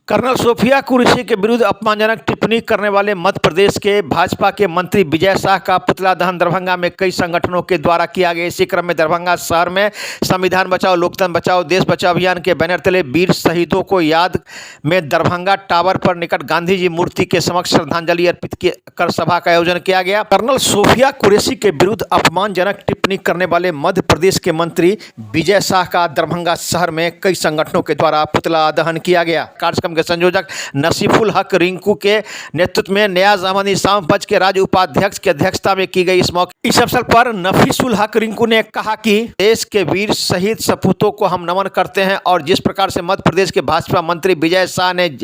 Colonel Sophia Qureshi के विरुद्ध अपमानजनक टिप्पणी करने वाले मध्य प्रदेश के भाजपा के मंत्री विजय शाह का पुतला दहन दरभंगा में कई संगठनों के द्वारा किया गया। इसी क्रम में दरभंगा शहर में संविधान बचाओ, लोकतंत्र बचाओ, देश बचाओ अभियान के बैनर तले वीर शहीदों को याद में दरभंगा टावर पर निकट गांधी जी मूर्ति के समक्ष श्रद्धांजलि अर्पित कर सभा का आयोजन किया गया। कर्नल सोफिया कुरैशी के विरुद्ध अपमानजनक टिप्पणी करने वाले मध्य प्रदेश के मंत्री विजय शाह का दरभंगा शहर में कई संगठनों के द्वारा पुतला दहन किया गया। कार्यक्रम के संयोजक नसीफुल हक रिंकू के नेतृत्व में नियाज अहमद इस्लाम पंच के राज्य उपाध्यक्ष की अध्यक्षता में की गई। इस अवसर पर नफीसुल हक रिंकू ने कहा कि देश के वीर शहीद सपूतों को हम नमन करते हैं और जिस प्रकार से मध्य प्रदेश के भाजपा मंत्री विजय शाह ने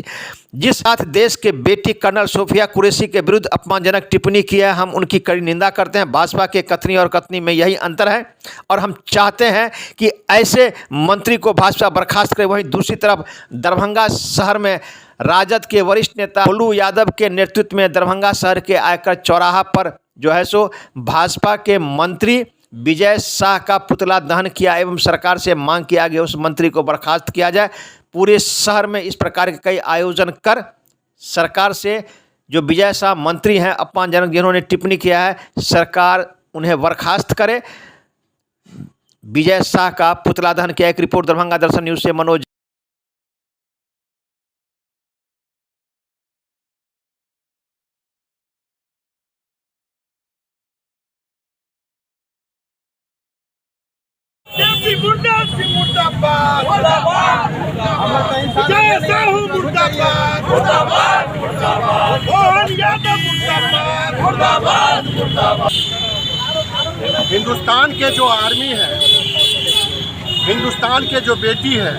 जिस साथ देश के बेटी कर्नल सोफिया कुरैशी के विरुद्ध अपमानजनक टिप्पणी की है, हम उनकी कड़ी निंदा करते हैं। भाजपा के कथनी और कथनी में यही अंतर है और हम चाहते हैं कि ऐसे मंत्री को भाजपा बर्खास्त करे। वहीं दूसरी तरफ दरभंगा शहर में राजद के वरिष्ठ नेता गोलू यादव के नेतृत्व में दरभंगा शहर के आयकर चौराहा पर जो है सो भाजपा के मंत्री विजय शाह का पुतला दहन किया एवं सरकार से मांग किया गया उस मंत्री को बर्खास्त किया जाए। पूरे शहर में इस प्रकार के कई आयोजन कर सरकार से जो विजय शाह मंत्री हैं अपमानजनक जिन्होंने टिप्पणी किया है, सरकार उन्हें बर्खास्त करे। विजय शाह का पुतला दहन किया। एक रिपोर्ट दरभंगा दर्शन न्यूज से मनोज। मुर्दाबाद मुर्दाबाद जय साहू मुर्दाबाद मुर्दाबाद मुर्दाबाद मोहन यादव मुर्दाबाद मुर्दाबाद मुर्दाबाद। हिंदुस्तान के जो आर्मी है, हिंदुस्तान के जो बेटी है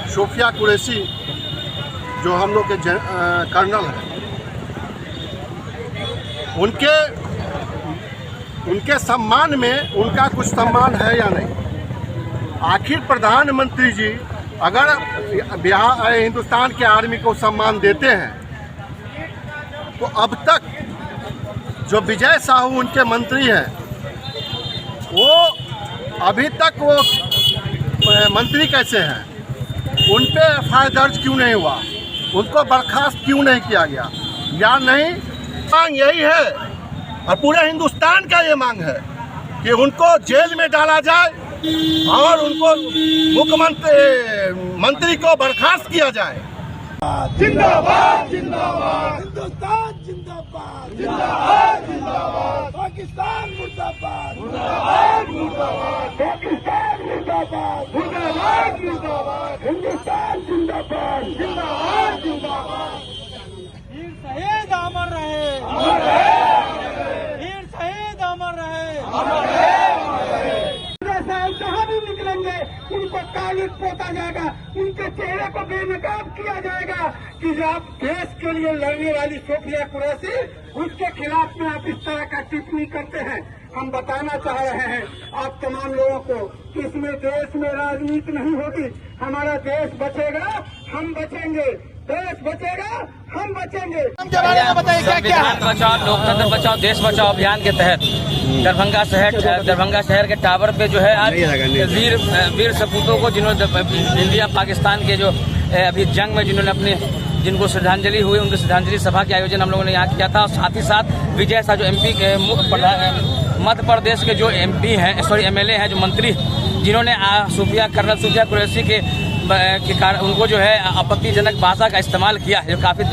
सोफिया कुरैशी, जो हम लोग के कर्नल है, उनके सम्मान में उनका कुछ सम्मान है या नहीं? आखिर प्रधानमंत्री जी अगर हिंदुस्तान के आर्मी को सम्मान देते हैं तो अब तक जो विजय साहू उनके मंत्री हैं वो अभी तक वो मंत्री कैसे हैं? उन पे एफआईआर दर्ज क्यों नहीं हुआ? उनको बर्खास्त क्यों नहीं किया गया? या नहीं? मांग यही है और पूरे हिंदुस्तान का ये मांग है कि उनको जेल में डाला जाए और उनको मुख्यमंत्री मंत्री को बर्खास्त किया जाए। जिंदाबाद जिंदाबाद हिंदुस्तान जिंदाबाद जिंदाबाद जिंदाबाद पाकिस्तान मुर्दाबाद मुर्दाबाद मुर्दाबाद पाकिस्तान मुर्दाबाद मुर्दाबाद मुर्दाबाद हिंदुस्तान जिंदाबाद जिंदाबाद जिंदाबाद। वीर शहीद अमर रहे, अमर रहे, वीर शहीद अमर रहे, अमर रहे। जहाँ भी निकलेंगे उनको कालिक पोता जाएगा, उनके चेहरे को बेनकाब किया जाएगा कि आप देश के लिए लड़ने वाली सोफिया कुरैशी, उसके खिलाफ में आप इस तरह का टिप्पणी करते हैं। हम बताना चाह रहे हैं आप तमाम लोगों को कि इसमें देश में राजनीति नहीं होगी। हमारा देश बचेगा, हम बचेंगे, देश बचेगा, हम बचेंगे। संविधान बचाओ, लोकतंत्र बचाओ, देश बचाओ अभियान के तहत दरभंगा शहर के टावर पे जो है आज वीर सपूतों को जिन्होंने इंडिया पाकिस्तान के जो अभी जंग में जिनको श्रद्धांजलि हुई, उनकी श्रद्धांजलि सभा के आयोजन हम लोगों ने यहाँ किया था। और साथ ही साथ विजय शाह जो एमपी के मध्य प्रदेश के जो एमपी हैं, सॉरी एमएलए हैं, जो मंत्री जिन्होंने कर्नल सोफिया कुरैशी के कारण उनको जो है आपत्तिजनक भाषा का इस्तेमाल किया है, जो काफ़ी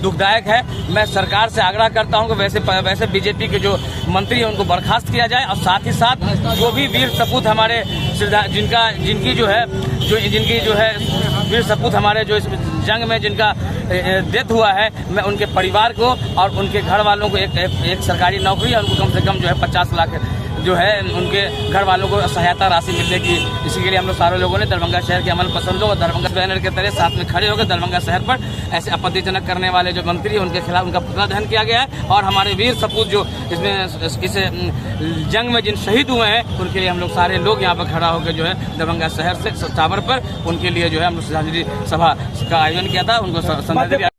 दुखदायक है। मैं सरकार से आग्रह करता हूं कि वैसे बीजेपी के जो मंत्री हैं उनको बर्खास्त किया जाए और साथ ही साथ जो भी वीर सपूत हमारे जिनकी जो है वीर सपूत हमारे जो इस जंग में जिनका डेथ हुआ है, मैं उनके परिवार को और उनके घर वालों को एक सरकारी नौकरी और उनको कम से कम जो है 50 लाख जो है उनके घर वालों को सहायता राशि मिलने की, इसी के लिए हम लोग सारे लोगों ने दरभंगा शहर के अमल पसंदों और दरभंगा बैनर के तरह साथ में खड़े होकर दरभंगा शहर पर ऐसे आपत्तिजनक करने वाले जो मंत्री हैं उनके खिलाफ उनका पुतला दहन किया गया है। और हमारे वीर सपूत जो इस जंग में जिन शहीद हुए हैं उनके लिए हम लोग सारे लोग यहाँ पर खड़ा होकर जो है दरभंगा शहर से टावर पर उनके लिए जो है हम लोग श्रद्धांजलि सभा का आयोजन किया था, उनको